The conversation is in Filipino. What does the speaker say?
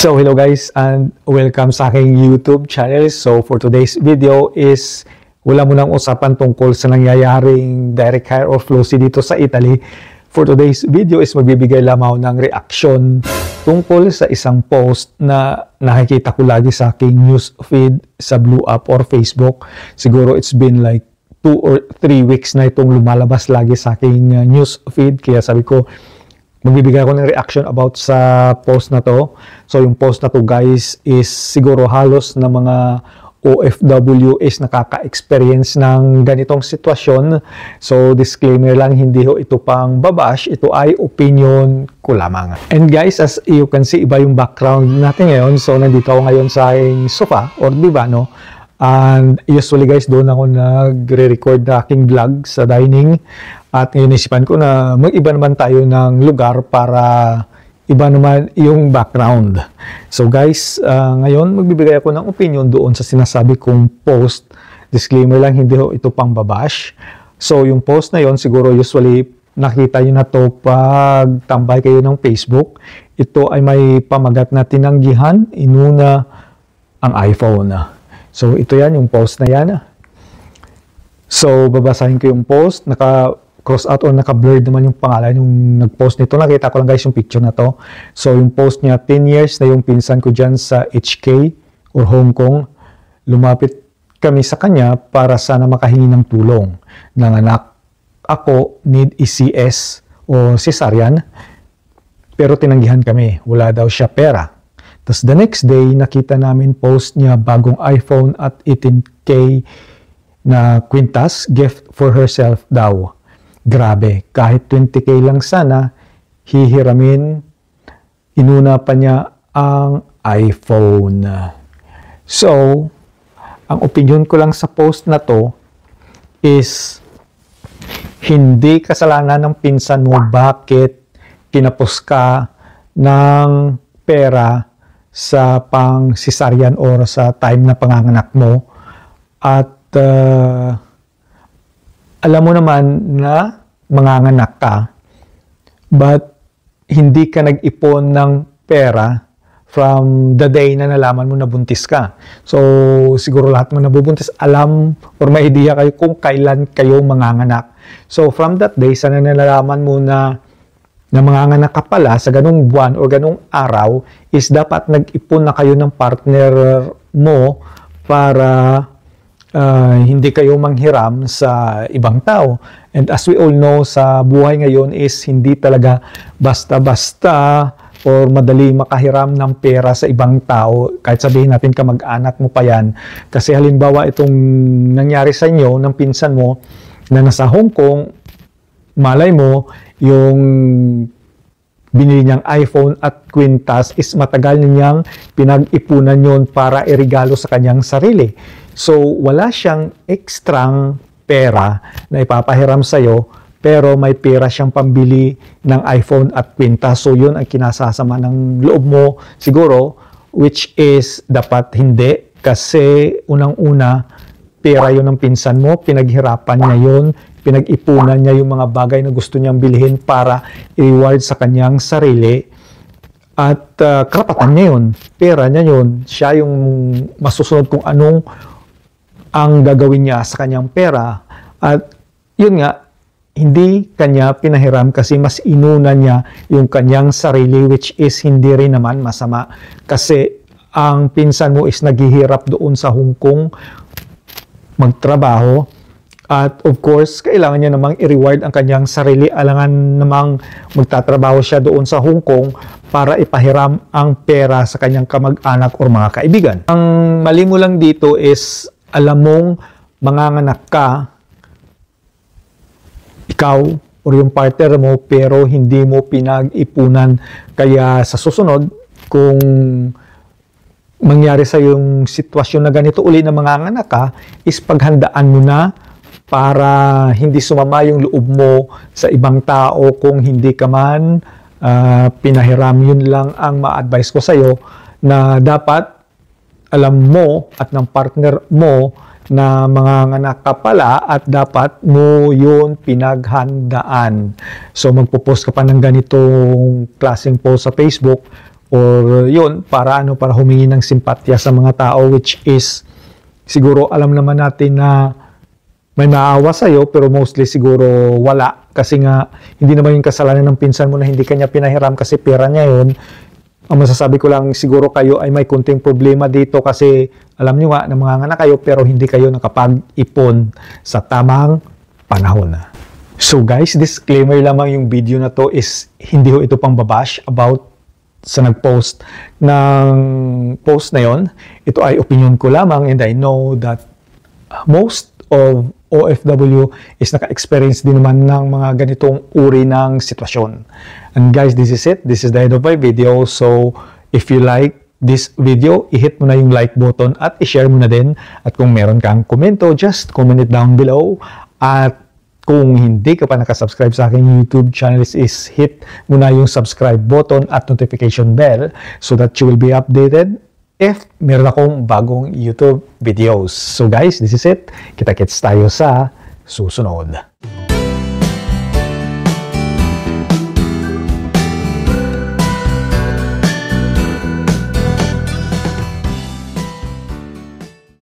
So hello guys and welcome sa aking YouTube channel. So for today's video is wala mo nang usapan tungkol sa nangyayaring direct hire or flow-c dito sa Italy. For today's video is magbibigay lamang ng reaction tungkol sa isang post na nakikita ko lagi sa aking news feed sa Blue App or Facebook. Siguro it's been like 2 or 3 weeks na itong lumalabas lagi sa aking news feed. Kaya sabi ko, magbibigay ako ng reaction about sa post na to. So yung post na to guys is siguro halos na mga OFW is nakaka-experience ng ganitong sitwasyon. So disclaimer lang, hindi ho ito pang babash, ito ay opinion ko lamang. And guys, as you can see, iba yung background natin ngayon. So nandito ako ngayon sa aking sofa or divano. And usually guys, doon ako nagre-record na aking vlog sa dining. At ngayon isipan ko na mag-iba naman tayo ng lugar para iba naman yung background. So guys, ngayon magbibigay ako ng opinion doon sa sinasabi kong post. Disclaimer lang, hindi ho ito pang babash. So yung post na yon siguro usually nakita nyo na to pag tambay kayo ng Facebook. Ito ay may pamagat na tinanggihan, inuna ang iPhone. So ito yan, yung post na yan. So babasahin ko yung post, naka-cross out or naka-blurred naman yung pangalan yung nag-post nito. Nakita ko lang guys yung picture na to. So yung post niya, 10 years na yung pinsan ko dyan sa HK or Hong Kong. Lumapit kami sa kanya para sana makahingi ng tulong. Nanganak ako, need ECS o cesarean, pero tinanggihan kami. Wala daw siya pera. Tapos the next day, nakita namin post niya bagong iPhone at 18K na kwintas, gift for herself daw. Grabe, kahit 20K lang sana, hihiramin, inuna pa niya ang iPhone. So, ang opinion ko lang sa post na to is hindi kasalanan ng pinsan mo bakit kinapos ka ng pera sa pang cesarean or sa time na panganganak mo. At alam mo naman na manganganak ka, but hindi ka nag-ipon ng pera from the day na nalaman mo na buntis ka. So siguro lahat mo nabubuntis, alam or may idea kayo kung kailan kayo manganganak. So from that day, sana nalalaman mo na manganganak ka pala sa ganung buwan o ganung araw, is dapat nag-ipon na kayo ng partner mo para hindi kayo manghiram sa ibang tao. And as we all know, sa buhay ngayon is hindi talaga basta-basta or madali makahiram ng pera sa ibang tao. Kahit sabihin natin kamag-anak mo pa yan. Kasi halimbawa itong nangyari sa inyo ng pinsan mo na nasa Hong Kong, malay mo, yung binili niyang iPhone at kwintas is matagal niyang pinag-ipunan yon para iregalo sa kanyang sarili. So, wala siyang ekstrang pera na ipapahiram sa'yo, pero may pera siyang pambili ng iPhone at kwintas. So, yun ang kinasasama ng loob mo siguro, which is dapat hindi. Kasi unang-una, pera yun ng pinsan mo, pinaghirapan niya yun, pinag-ipunan niya yung mga bagay na gusto niyang bilhin para i-reward sa kanyang sarili. At karapatan niya yun, pera niya yun, siya yung masusunod kung anong ang gagawin niya sa kanyang pera. At yun nga, hindi kanya pinahiram kasi mas inuna niya yung kanyang sarili, which is hindi rin naman masama. Kasi ang pinsan mo is naghihirap doon sa Hong Kong magtrabaho. At of course, kailangan niya namang i-reward ang kanyang sarili. Alangan namang magtatrabaho siya doon sa Hong Kong para ipahiram ang pera sa kanyang kamag-anak o mga kaibigan. Ang mali mo lang dito is alam mong manganganak ka, ikaw o yung partner mo, pero hindi mo pinag-ipunan. Kaya sa susunod, kung mangyari sa yung sitwasyon na ganito uli na manganganak ka, is paghandaan mo na para hindi sumama yung loob mo sa ibang tao kung hindi ka man pinahiram. Yun lang ang ma-advise ko sa'yo, na dapat alam mo at ng partner mo na manganganak ka pala at dapat mo yun pinaghandaan. So magpo-post ka pa ng ganitong klaseng post sa Facebook, or yun, para humingi ng simpatya sa mga tao, which is siguro alam naman natin na may maawa sa'yo, pero mostly siguro wala. Kasi nga, hindi naman yung kasalanan ng pinsan mo na hindi kanya pinahiram kasi pera niya yun. Ang masasabi ko lang, siguro kayo ay may kunting problema dito kasi alam nyo nga, namanganga kayo pero hindi kayo nakapag-ipon sa tamang panahon. So guys, disclaimer lamang yung video na to is hindi ho ito pang babash about sa nag-post ng post na yon. Ito ay opinion ko lamang and I know that most of OFW is naka-experience din naman ng mga ganitong uri ng sitwasyon. And guys, this is it. This is the end of my video. So if you like this video, i-hit mo na yung like button at i-share mo na din. At kung meron kang komento, just comment it down below. At kung hindi ka pa nakasubscribe sa aking YouTube channel, is hit mo na yung subscribe button at notification bell so that you will be updated if meron akong bagong YouTube videos. So guys, this is it. Kita-kits tayo sa susunod.